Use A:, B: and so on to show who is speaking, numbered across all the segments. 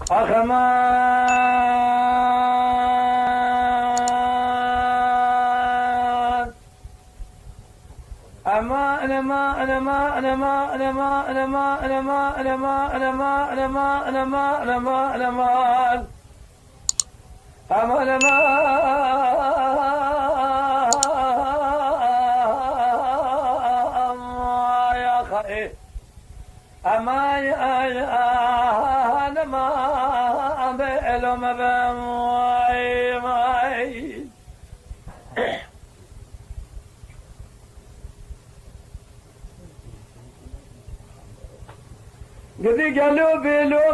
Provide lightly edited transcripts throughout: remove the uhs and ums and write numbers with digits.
A: أخمان أما أنا ما أنا ما أنا ما أنا ما أنا ما أنا ما أنا ما أنا ما أنا ما أنا ما أنا ما أنا ما أما أنا ما يا خي أما أنا ما بألو ما بماي ماي قدي قالوا بلو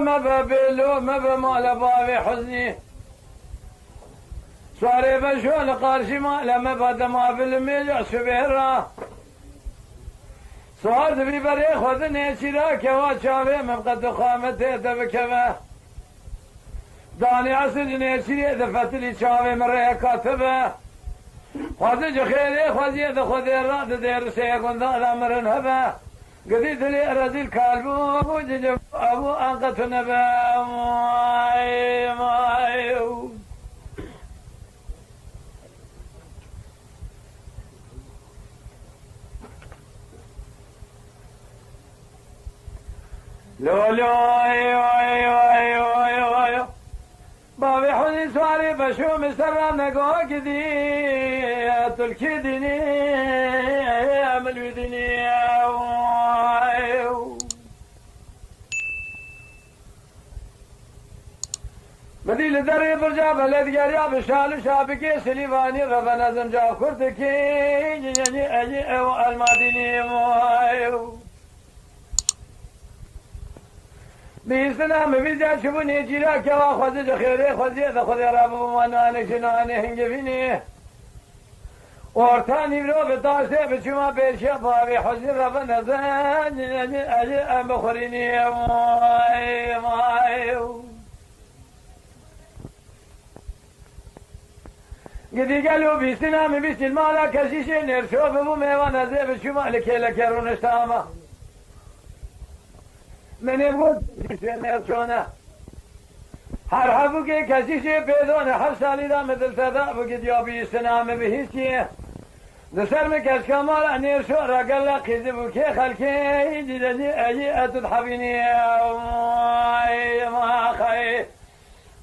A: ما بمال بابي حزني صاري بشون قارشي ما لما بدا ما بالميل سبيرا صار في بري خذني شراك وشافي مبقد خامته تبكبه داني عسجني شري دفت لي شافي مرة كاتبه خذ خيري خذ الراد دير سيكون ذا امر هبه قديت لي رزي الكلب ابو انقذ نبا ماي لولو ايو بابي حزي سواري بشو مستر نقو كدي تلكي ديني عمل ديني بدي لدري برجع بلد قريا بشال شابكي سليفاني ربنا زنجا كردكي يعني اجي المديني بيستنام بيجا شبوني جيرا كوا خذ خيري خذ رب وانا نشناني هنجفيني ورتاني برو بتاسه بشما بيشا بابي حزن ربنا زن اجي ام بخريني ماي قدي قالوا بيستنام بيست المالا كشيشي نرشوف ابو ميوانا زي بشما لك رونشتاما من يقول نرشونا هرحبو که کسیشی پیدانه 7 سالی دا مثل صدا بگید یا بیستنامه به هیچیه دسر میں کس کمال انیر شو رگل قیزی بو که خلکی دیدنی ایی اتد حبینی ما خی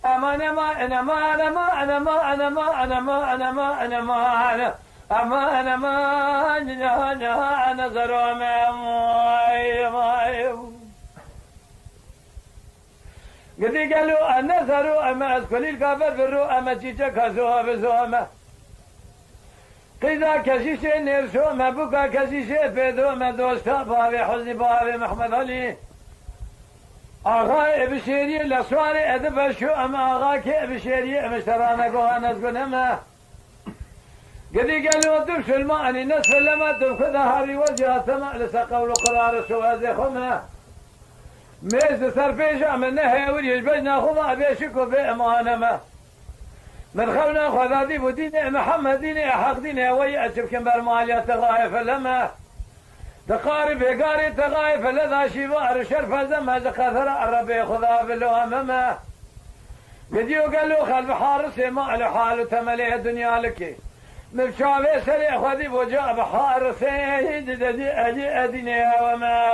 A: اما نما انما انما انما انما انما انما انما اما انما نجا نظر ما قدي قالوا النظر اما اسكلي الكافر برو اما تيجا كازوها بزوما قيدا كشيشة نرسو ما بكا كشيشة بيدو ما دوستا بابي حزني بابي محمد علي آغا بشيري لسواري ادب شو اما آغا كي بشيري مشترانا قوانا تقول اما قدي قالوا دبش الماء اني نصف لما دبكدا هاري وجهة ثم لسا قول قرار سوازي خمه ميز سرفيشة من نهي وريش بجنا خضع بيشكو بإمانما من خونا خذادي بديني محمد ديني حق ديني ويأتب كمبر مالية تغايف لما تقارب يقاري تغايف لذا شبار شرف زمها زخثر الربي خذا بالوامما قديو قالوا خلف حارسي ما له حال تمليه الدنيا لك مبشافي سريع خذي وجاب حارسي أجي أديني وما